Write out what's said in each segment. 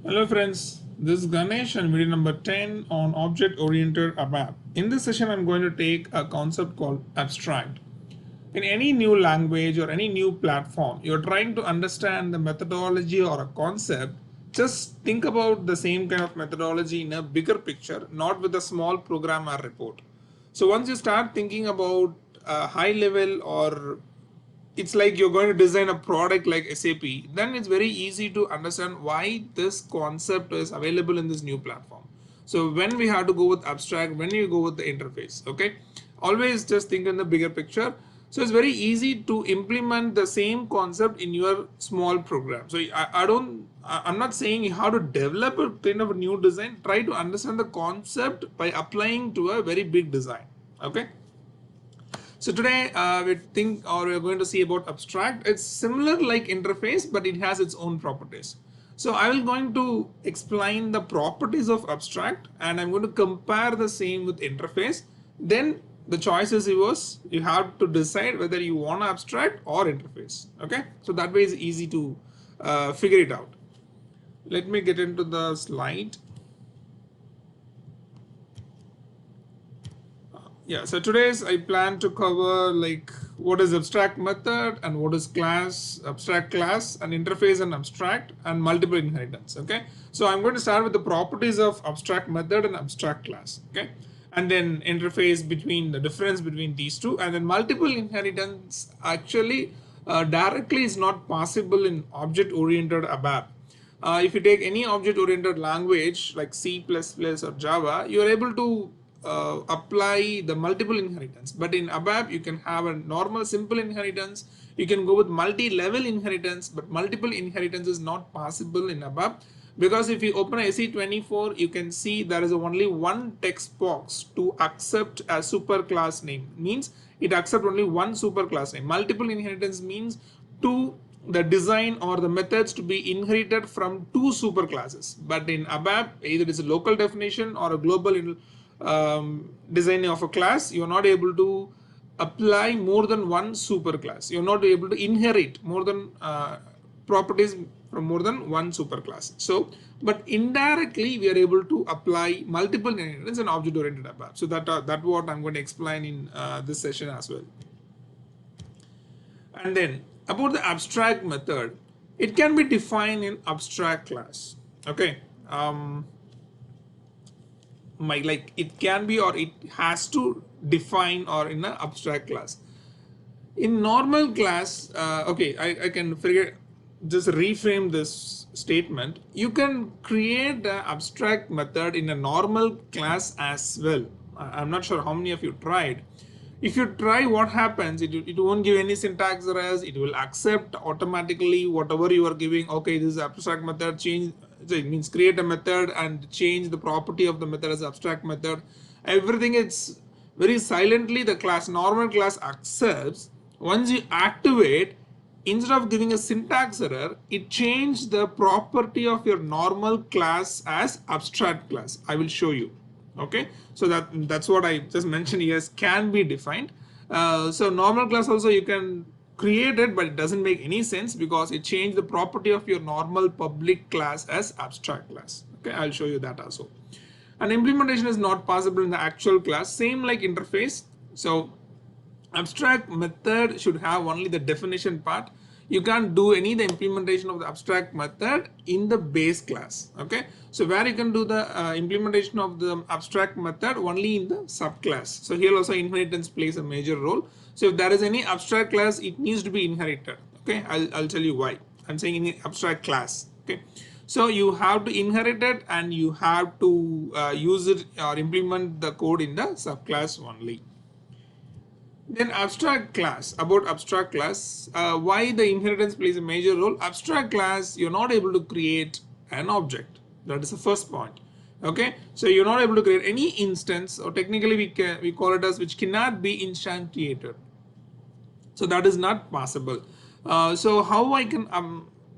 Hello friends, this is Ganesh and video number 10 on object-oriented ABAP. In this session, I'm going to take a concept called abstract. In any new language or any new platform, you're trying to understand the methodology or a concept, just think about the same kind of methodology in a bigger picture, not with a small program or report. So once you start thinking about a high level or it's like you're going to design a product like SAP, then it's very easy to understand why this concept is available in this new platform. So when we have to go with abstract, when you go with the interface, okay, always just think in the bigger picture. So it's very easy to implement the same concept in your small program. So I'm not saying you have to develop a kind of a new design. Try to understand the concept by applying to a very big design. Okay. So today we're going to see about abstract. It's similar like interface, but it has its own properties. So I will going to explain the properties of abstract and I'm going to compare the same with interface. Then the choice is yours. You have to decide whether you want abstract or interface. Okay, so that way is easy to figure it out. Let me get into the slide. Yeah, so today's I plan to cover like what is abstract method and what is class, abstract class and interface and abstract and multiple inheritance. Okay, so I'm going to start with the properties of abstract method and abstract class. Okay, and then interface between the difference between these two, and then multiple inheritance actually directly is not possible in object oriented ABAP. If you take any object oriented language like C++ or Java, you are able to apply the multiple inheritance, but in ABAP you can have a normal simple inheritance. You can go with multi-level inheritance, but multiple inheritance is not possible in ABAP, because if you open a SE24 you can see there is only one text box to accept a superclass name. Means it accepts only one superclass name. Multiple inheritance means two the design or the methods to be inherited from two superclasses, but in ABAP either it's a local definition or a global design of a class. You are not able to apply more than one superclass. You are not able to inherit more than properties from more than one superclass. So, but indirectly we are able to apply multiple inheritance and object-oriented ABAP. So that what I'm going to explain in this session as well. And then about the abstract method, it can be defined in abstract class. Okay. Like it can be or it has to define or in an abstract class. In normal class, okay, I can figure just reframe this statement. You can create the abstract method in a normal class as well. I'm not sure how many of you tried. If you try, what happens, it won't give any syntax errors. It will accept automatically whatever you are giving. Okay, this is abstract method, change, so it means create a method and change the property of the method as abstract method. Everything it's very silently the class, normal class accepts. Once you activate, instead of giving a syntax error, it changed the property of your normal class as abstract class. I will show you. Okay, so that's what I just mentioned here, can be defined. So normal class also you can create it, but it doesn't make any sense because it changed the property of your normal public class as abstract class. Okay, I'll show you that also. And implementation is not possible in the actual class, same like interface. So abstract method should have only the definition part. You can't do any the implementation of the abstract method in the base class. Okay, so where you can do the implementation of the abstract method only in the subclass. So here also inheritance plays a major role. So if there is any abstract class, it needs to be inherited. Okay, I'll tell you why I'm saying in the abstract class. Okay, so you have to inherit it and you have to use it or implement the code in the subclass only. Then abstract class, about abstract class, why the inheritance plays a major role. Abstract class, you're not able to create an object. That is the first point. Okay, so you're not able to create any instance, or technically we call it as which cannot be instantiated. So that is not possible. So how I can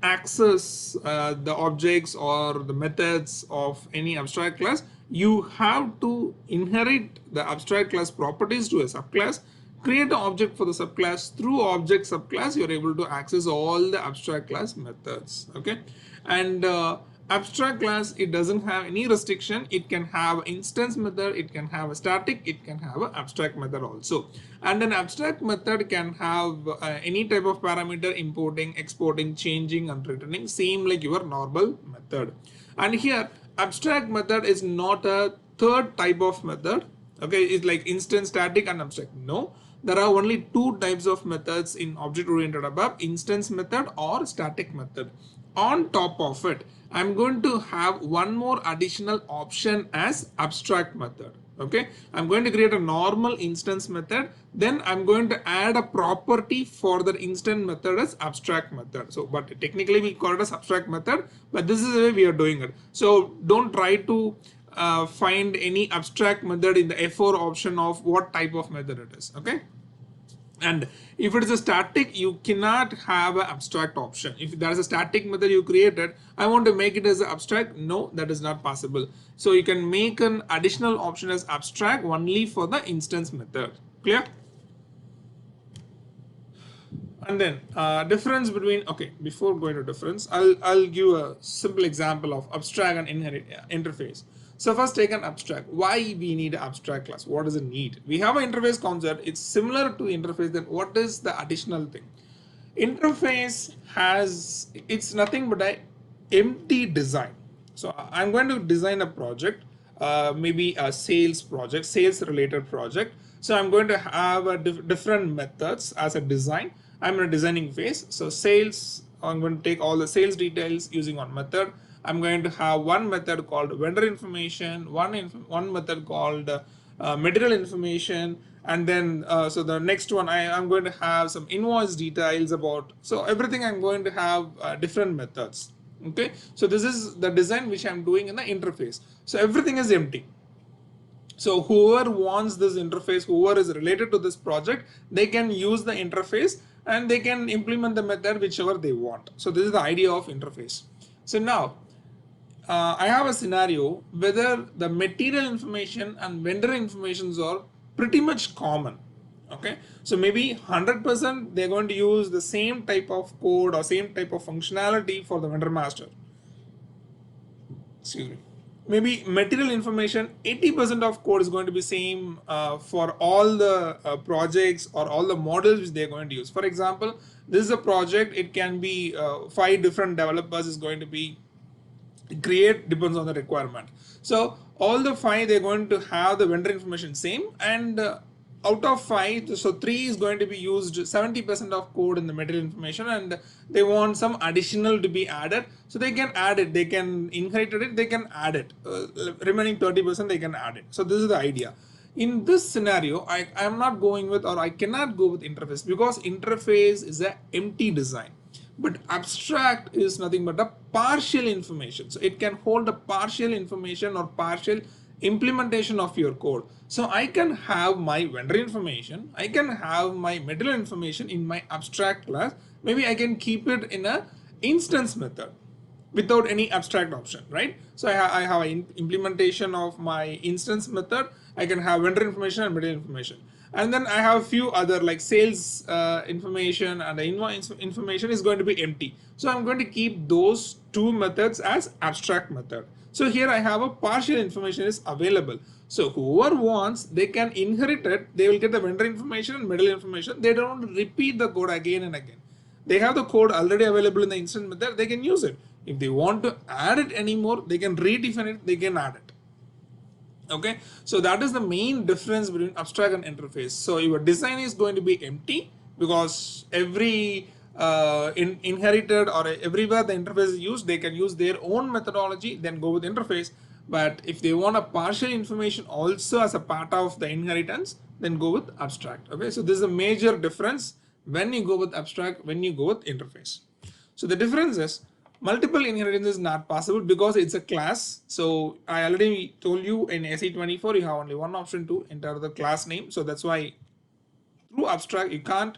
access the objects or the methods of any abstract class? You have to inherit the abstract class properties to a subclass, create an object for the subclass. Through object subclass you're able to access all the abstract class methods. Okay, and Abstract class, it doesn't have any restriction. It can have instance method, it can have a static, it can have an abstract method also. And an abstract method can have any type of parameter, importing, exporting, changing and returning, same like your normal method. And here abstract method is not a third type of method. Okay, it's like instance, static and abstract. No, there are only two types of methods in object oriented ABAP: instance method or static method. On top of it, I'm going to have one more additional option as abstract method. Okay, I'm going to create a normal instance method, then I'm going to add a property for the instance method as abstract method. So but technically we call it as abstract method, but this is the way we are doing it. So don't try to find any abstract method in the F4 option of what type of method it is. Okay, and if it is a static, you cannot have an abstract option. If there is a static method you created, I want to make it as an abstract, no, that is not possible. So you can make an additional option as abstract only for the instance method. Clear? And then difference between, okay, before going to difference, I'll give a simple example of abstract and inherit interface. So first take an abstract. Why we need an abstract class? What does it need? We have an interface concept. It's similar to interface. Then what is the additional thing? Interface has, it's nothing but a empty design. So I'm going to design a project, maybe a sales project, sales related project. So I'm going to have a different methods as a design. I'm in a designing phase. So sales, I'm going to take all the sales details using one method. I'm going to have one method called vendor information, one method called material information, and then so the next one I'm going to have some invoice details about. So everything I'm going to have different methods. Okay, so this is the design which I'm doing in the interface. So everything is empty. So whoever wants this interface, whoever is related to this project, they can use the interface and they can implement the method whichever they want. So this is the idea of interface. So now I have a scenario whether the material information and vendor informations are pretty much common. Okay, so maybe 100% they're going to use the same type of code or same type of functionality for the vendor master. Excuse me. Maybe material information, 80% of code is going to be same for all the projects or all the models which they're going to use. For example, this is a project, it can be 5 different developers is going to be create, depends on the requirement. So all the 5 they're going to have the vendor information same, and out of 5, so 3 is going to be used 70% of code in the material information, and they want some additional to be added, so they can add it, they can inherit it, they can add it, remaining 30% they can add it. So this is the idea. In this scenario, I am not going with, or I cannot go with interface, because interface is an empty design. But abstract is nothing but a partial information. So it can hold a partial information or partial implementation of your code. So I can have my vendor information, I can have my material information in my abstract class. Maybe I can keep it in a instance method without any abstract option, right? So I have an implementation of my instance method. I can have vendor information and material information. And then I have a few other like sales information and the invoice information is going to be empty. So I'm going to keep those two methods as abstract method. So here I have a partial information is available. So whoever wants, they can inherit it. They will get the vendor information and material information. They don't repeat the code again and again. They have the code already available in the instance method. They can use it. If they want to add it anymore, they can redefine it. They can add it. Okay, so that is the main difference between abstract and interface. So your design is going to be empty because every inherited or everywhere the interface is used, they can use their own methodology, then go with interface. But if they want a partial information also as a part of the inheritance, then go with abstract. Okay, so this is a major difference when you go with abstract, when you go with interface. So the difference is multiple inheritance is not possible because it's a class. So I already told you in SE24 you have only one option to enter the class name. So that's why through abstract you can't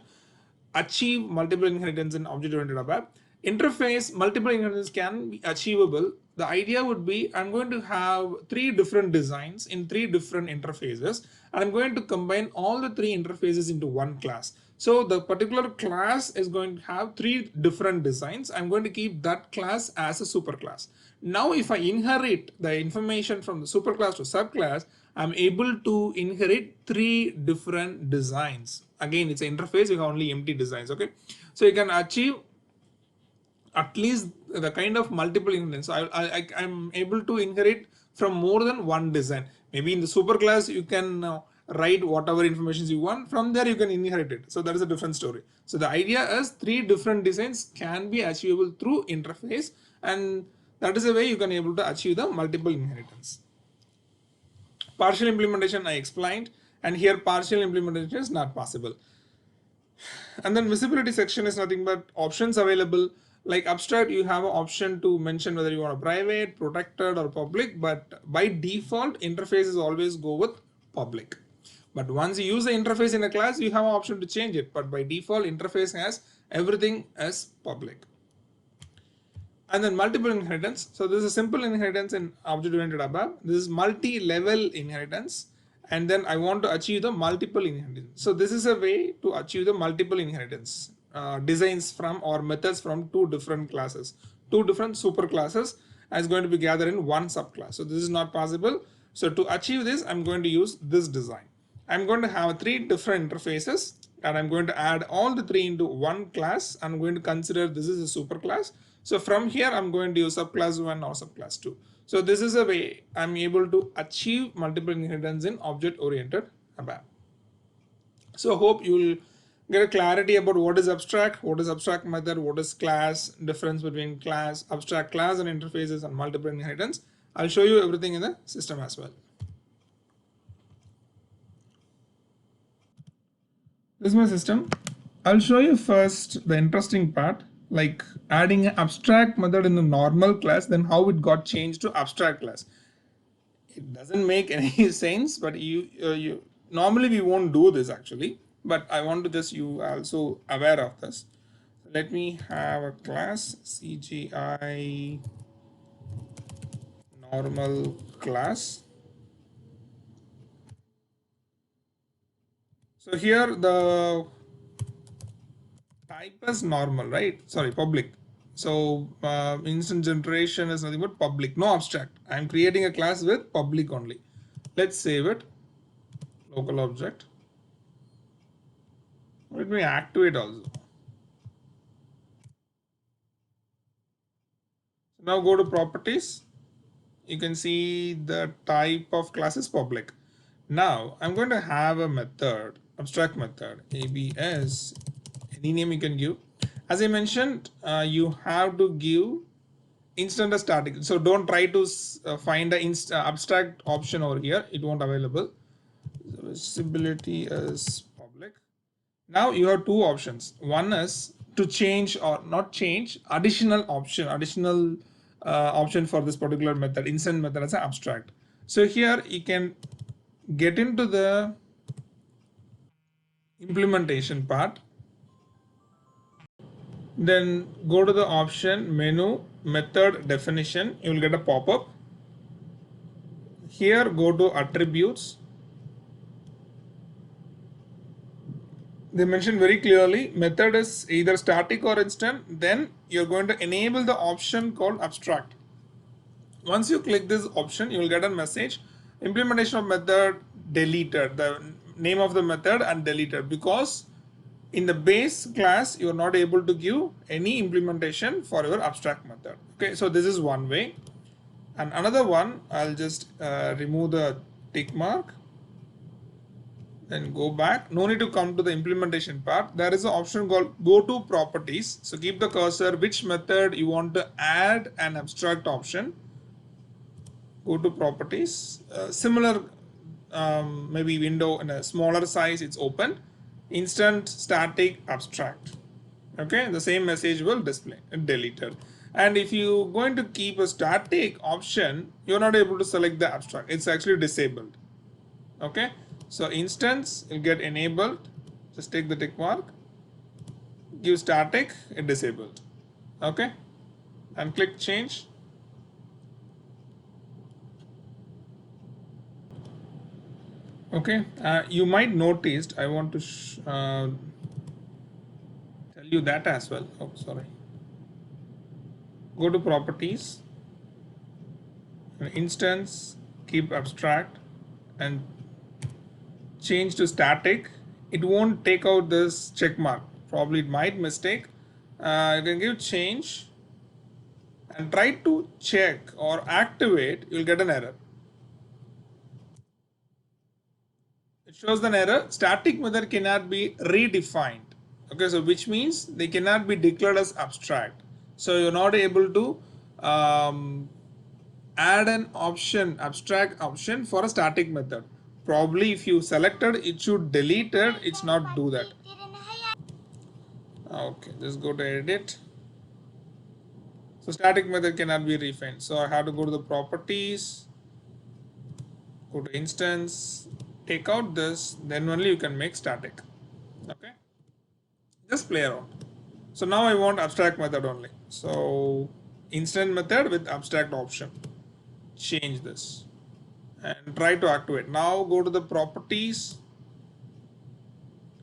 achieve multiple inheritance in object-oriented ABAP. Interface, multiple inheritance can be achievable. The idea would be I'm going to have 3 different designs in 3 different interfaces, and I'm going to combine all the 3 interfaces into one class. So the particular class is going to have three different designs. I'm going to keep that class as a superclass. Now if I inherit the information from the superclass to subclass, I'm able to inherit three different designs. Again, it's an interface, you have only empty designs. Okay, so you can achieve at least the kind of multiple inheritance. I'm able to inherit from more than one design. Maybe in the superclass you can write whatever information you want. From there you can inherit it. So that is a different story. So the idea is three different designs can be achievable through interface, and that is the way you can able to achieve the multiple inheritance. Partial implementation I explained, and here partial implementation is not possible. And then visibility section is nothing but options available. Like abstract, you have an option to mention whether you want a private, protected, or public, but by default interfaces always go with public. But once you use the interface in a class, you have an option to change it, but by default interface has everything as public. And then multiple inheritance. So this is a simple inheritance in object-oriented ABAP. This is multi-level inheritance, and then I want to achieve the multiple inheritance. So this is a way to achieve the multiple inheritance designs from or methods from two different classes, two different super classes is going to be gathered in one subclass. So this is not possible. So to achieve this, I'm going to use this design. I'm going to have three different interfaces, and I'm going to add all the three into one class. I'm going to consider this is a super class. So from here, I'm going to use subclass 1 or subclass 2. So this is a way I'm able to achieve multiple inheritance in object-oriented ABAP. So hope you will get a clarity about what is abstract method, what is class, difference between class, abstract class and interfaces, and multiple inheritance. I'll show you everything in the system as well. This is my system. I'll show you first the interesting part, like adding an abstract method in the normal class, then how it got changed to abstract class. It doesn't make any sense, but you normally we won't do this actually, but I want to just you also aware of this. Let me have a class CGI normal class. So here the type is normal, right? Sorry, public. So instant generation is nothing but public, no abstract. I'm creating a class with public only. Let's save it. Local object. Let me activate also. So now go to properties. You can see the type of class is public. Now I'm going to have a method, abstract method, ABS, any name you can give. As I mentioned, you have to give instant or static. So don't try to find the abstract option over here. It won't available. Visibility is public. Now you have two options. One is to change or not change, additional option for this particular method, instant method as an abstract. So here you can get into the implementation part, then go to the option menu method definition. You will get a pop-up. Here go to attributes. They mention very clearly method is either static or instant. Then you're going to enable the option called abstract. Once you click this option, you will get a message implementation of method deleted, the name of the method and deleted, because in the base class you are not able to give any implementation for your abstract method. Okay, so this is one way. And another one, I'll just remove the tick mark, then go back. No need to come to the implementation part. There is an option called go to properties. So keep the cursor which method you want to add an abstract option. Go to properties. Similar maybe window in a smaller size, it's open. Instant, static, abstract. Okay, the same message will display deleted. And if you going to keep a static option, you're not able to select the abstract. It's actually disabled. Okay, so instance will get enabled. Just take the tick mark, give static, it disabled. Okay, and click change. Okay, you might notice I want to I'll do that as well. Oh, sorry. Go to properties, instance, keep abstract, and change to static. It won't take out this check mark. Probably it might mistake. You can give change and try to check or activate. You'll get an error. It shows an error. Static method cannot be redefined. Okay, so which means they cannot be declared as abstract. So you're not able to add an option, abstract option for a static method. Probably if you selected, it should delete it. It's not do that. Okay, just go to edit. So static method cannot be refined. So I have to go to the properties, go to instance, take out this, then only you can make static. Okay, just play around. So now I want abstract method only. So instant method with abstract option. Change this and try to activate. Now go to the properties.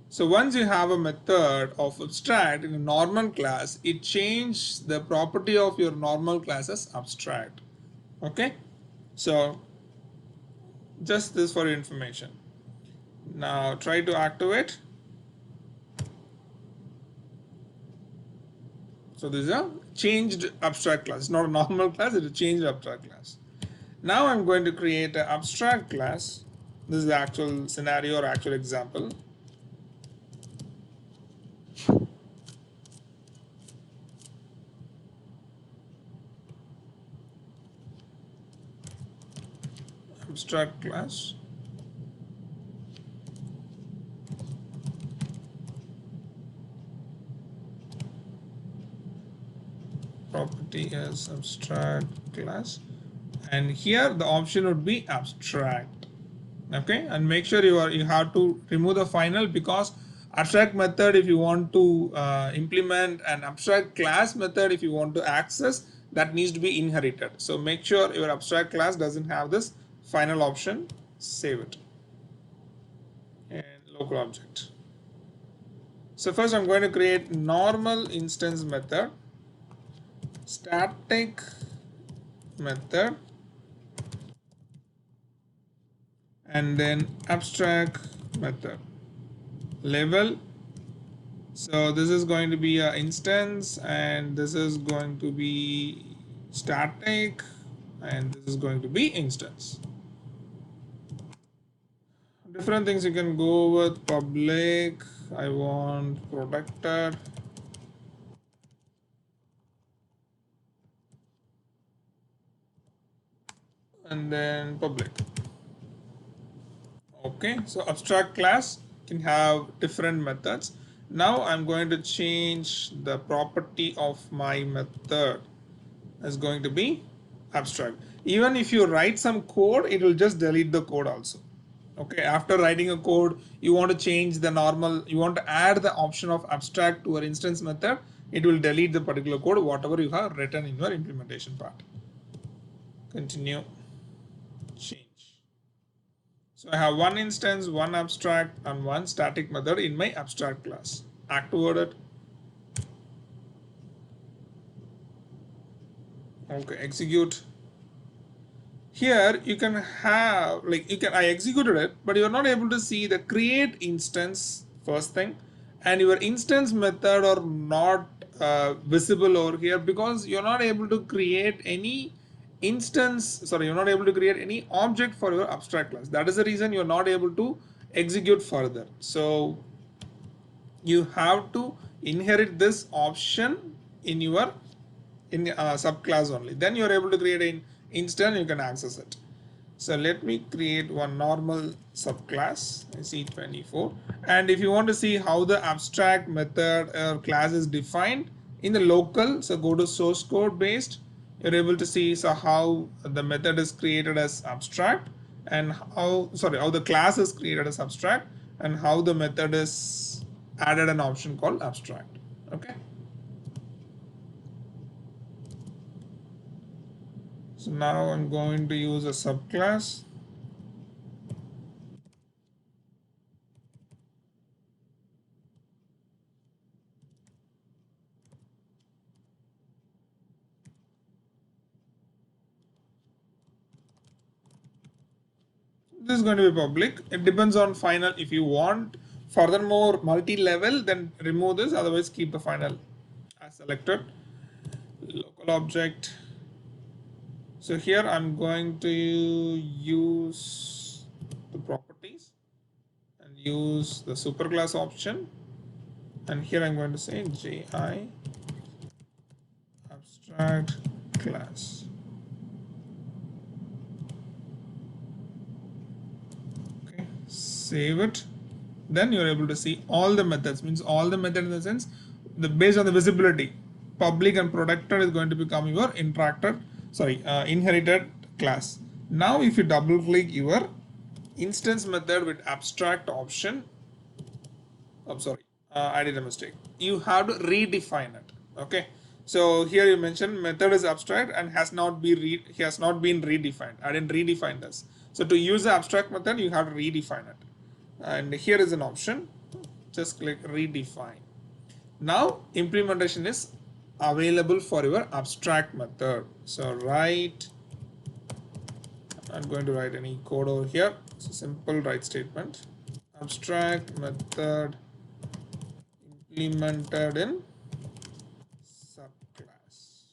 So once you have a method of abstract in a normal class, it changes the property of your normal class as abstract. Okay, so just this for your information. Now try to activate. So this is a changed abstract class. It's not a normal class, it's a changed abstract class. Now I'm going to create an abstract class. This is the actual scenario or actual example. Abstract class. Property as abstract class. And here the option would be abstract. Okay, and make sure you have to remove the final, because abstract method, if you want to implement an abstract class method, if you want to access, that needs to be inherited. So make sure your abstract class doesn't have this final option. Save it and local object. So first I'm going to create normal instance method, static method, and then abstract method label. So this is going to be an instance, and this is going to be static, and this is going to be instance. Different things you can go with. Public, I want protected, and then public. Okay, so abstract class can have different methods. Now I'm going to change the property of my method is going to be abstract. Even if you write some code, it will just delete the code also. Okay, after writing a code, you want to change the normal, you want to add the option of abstract to your instance method, it will delete the particular code, whatever you have written in your implementation part. Continue, change. So I have one instance, one abstract, and one static method in my abstract class. Act toward it. Okay, execute. Here you can have, like, I executed it, but you're not able to see the create instance first thing, and your instance method are not visible over here, because you're not able to create any you're not able to create any object for your abstract class. That is the reason you're not able to execute further. So you have to inherit this option in your subclass only, then you're able to create an instance, you can access it. So let me create one normal subclass, I see 24, and if you want to see how the abstract method or class is defined in the local, so go to source code based, you're able to see so how the method is created as abstract, and how the class is created as abstract, and how the method is added an option called abstract. Okay, so now I'm going to use a subclass. This is going to be public. It depends on final. If you want furthermore multi-level, then remove this. Otherwise, keep the final as selected. Local object. So here I'm going to use the properties and use the superclass option. And here I'm going to say JI abstract class. Okay, save it. Then you're able to see all the methods, means all the method in the sense based on the visibility. Public and protected is going to become your inherited class. Now if you double click your instance method with abstract option, I'm sorry, I did a mistake. You have to redefine it. Okay. So here you mentioned method is abstract and has not been redefined. I didn't redefine this. So to use the abstract method, you have to redefine it. And here is an option. Just click redefine. Now implementation is available for your abstract method. So write. I'm going to write any code over here. It's a simple write statement. Abstract method implemented in subclass.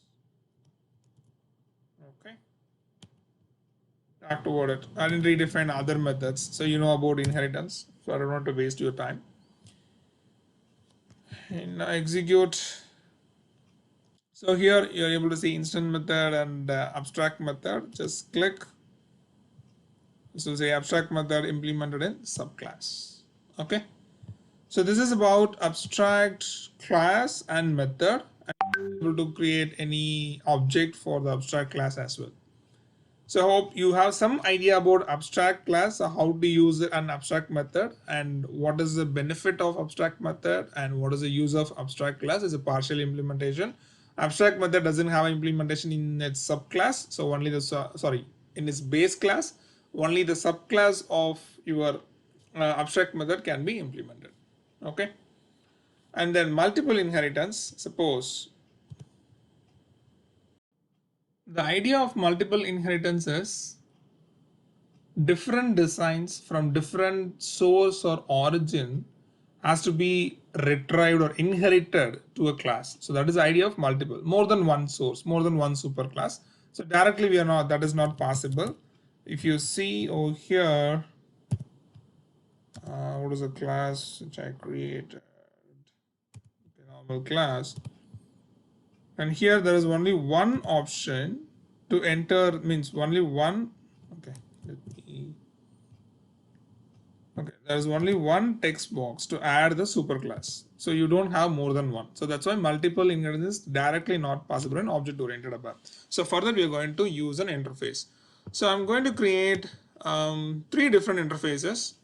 Okay. Back toward it. I didn't redefine other methods, so you know about inheritance. So I don't want to waste your time. And now execute. So here you're able to see instant method and abstract method. Just click. This will say abstract method implemented in subclass. Okay. So this is about abstract class and method. And able to create any object for the abstract class as well. So I hope you have some idea about abstract class, how to use an abstract method, and what is the benefit of abstract method, and what is the use of abstract class as a partial implementation. Abstract method doesn't have implementation in its subclass, so only the in its base class, only the subclass of your abstract method can be implemented. Okay, and then multiple inheritance. Suppose the idea of multiple inheritance is different designs from different source or origin has to be retrieved or inherited to a class. So that is the idea of multiple, more than one source, more than one superclass. So directly we are not, that is not possible. If you see over here, what is a class which I created? Okay, normal class. And here there is only one option to enter, means only one. Okay, let me. Okay, there's only one text box to add the superclass. So you don't have more than one. So that's why multiple inheritance is directly not possible in object-oriented ABAP. So for that, we are going to use an interface. So I'm going to create 3 different interfaces,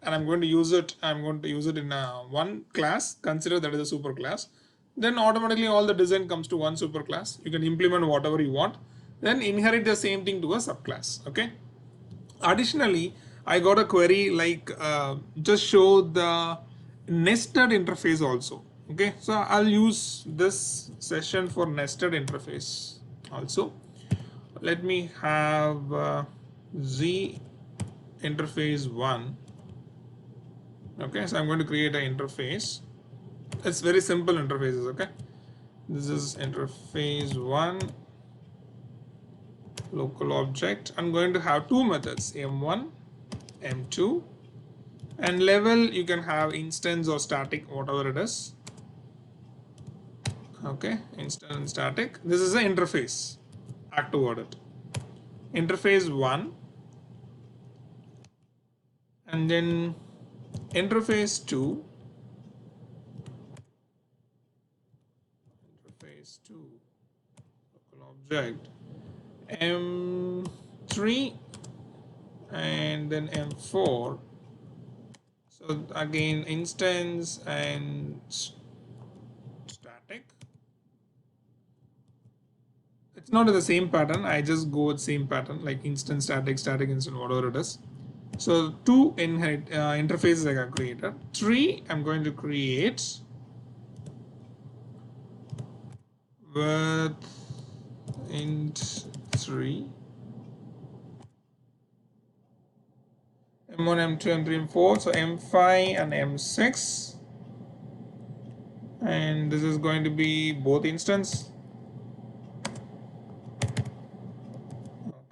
and I'm going to use it. I'm going to use it in one class. Consider that is a superclass. Then automatically all the design comes to one superclass. You can implement whatever you want. Then inherit the same thing to a subclass. Okay. Additionally, I got a query like just show the nested interface also. Okay, so I'll use this session for nested interface also. Let me have Z interface 1. Okay, so I'm going to create an interface. It's very simple interfaces. Okay, this is interface 1 local object. I'm going to have 2 methods, M1, M2, and level you can have instance or static, whatever it is. Okay, instant and static. This is an interface. Back toward it. Interface 1, and then interface 2. Interface 2 local object M3 and then M4. So again instance and static. It's not the same pattern. I just go with same pattern like instant, static, static, instant, whatever it is. So 2 interfaces I have created. 3 I'm going to create with int 3 M1, M2, M3, M4. So M5 and M6. And this is going to be both instance.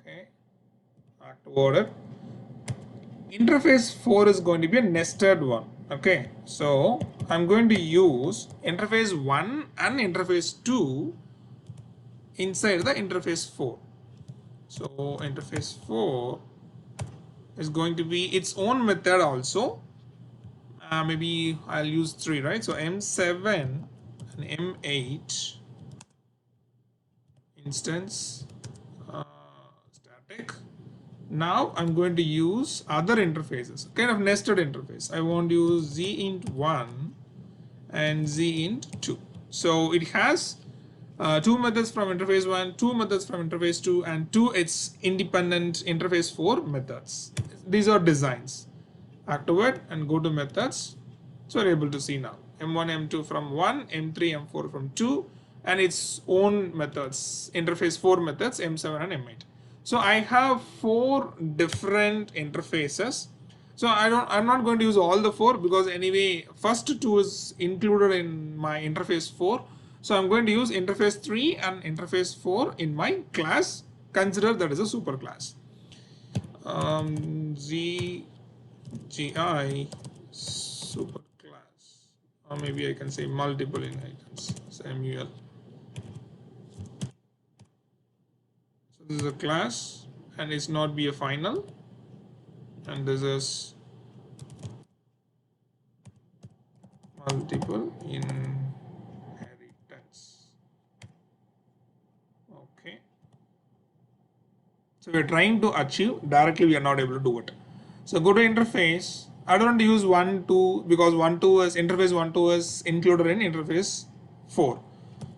Okay. Toward it. Interface 4 is going to be a nested one. Okay. So I'm going to use interface 1 and interface 2 inside the interface 4. So interface 4 is going to be its own method also. Maybe I'll use 3, right? So M7 and M8 instance static. Now I'm going to use other interfaces, kind of nested interface. I want to use zint1 and zint2. So it has two methods from interface 1, two methods from interface 2, and two its independent interface 4 methods. These are designs. Activate and go to methods. So we're able to see now M1, M2 from 1, M3, M4 from 2, and its own methods, interface 4 methods, M7 and M8. So I have 4 different interfaces. So I'm not going to use all the 4 because anyway first 2 is included in my interface 4. So I'm going to use interface 3 and interface 4 in my class. Consider that is a super class. GI super class, or maybe I can say multiple inheritance, SMUL. So this is a class and it's not be a final, and this is multiple inheritance. Okay. So we're trying to achieve, directly we are not able to do it. So go to interface. I don't want to use 1, 2 because 1, 2 is interface 1, 2 is included in interface 4.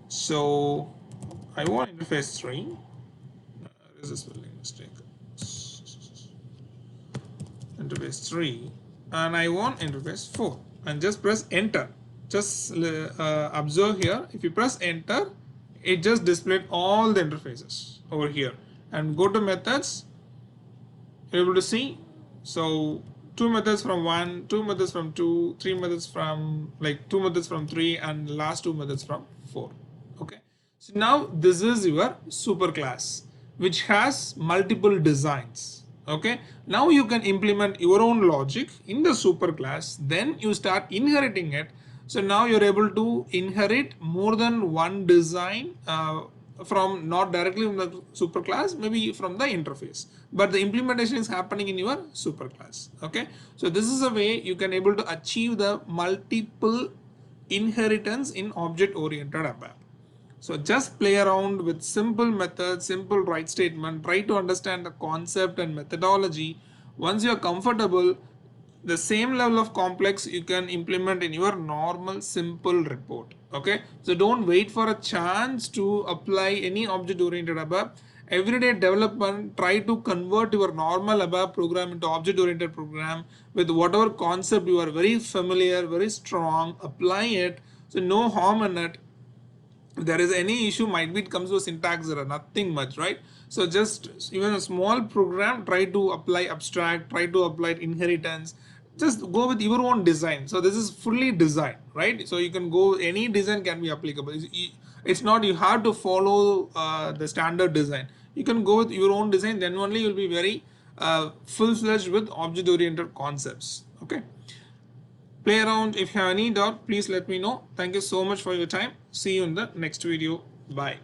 So I want interface 3. This is a spelling mistake. Interface 3, and I want interface 4, and just press enter. Just observe here, if you press enter, it just displayed all the interfaces over here. And go to methods, you're able to see. So 2 methods from 1, 2 methods from 2, 3 methods from 2 methods from 3, and last 2 methods from 4. Okay. So now this is your super class, which has multiple designs. Okay. Now you can implement your own logic in the super class. Then you start inheriting it. So now you're able to inherit more than one design from not directly from the super class, maybe from the interface, but the implementation is happening in your super class. Okay, so this is a way you can able to achieve the multiple inheritance in object oriented ABAP. So just play around with simple methods, simple write statement, try to understand the concept and methodology. Once you are comfortable, the same level of complex you can implement in your normal simple report. Okay, so don't wait for a chance to apply any object oriented ABAP. Everyday development, try to convert your normal ABAP program into object oriented program with whatever concept you are very familiar, very strong, apply it. So no harm in it. If there is any issue, might be it comes to syntax error, nothing much, right? So just even a small program, try to apply abstract, try to apply inheritance, just go with your own design. So this is fully designed, right? So you can go, any design can be applicable. It's not you have to follow the standard design. You can go with your own design, then only you'll be very full-fledged with object-oriented concepts. Okay. Play around. If you have any doubt, please let me know. Thank you so much for your time. See you in the next video. Bye.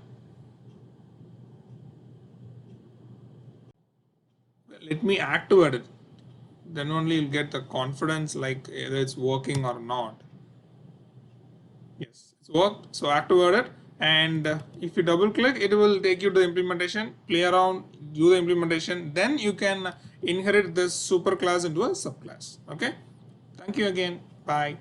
Let me activate it. Then only you'll get the confidence like either it's working or not. Yes, it's worked. So activate it. And if you double click, it will take you to the implementation. Play around, do the implementation. Then you can inherit this super class into a subclass. Okay. Thank you again. Bye.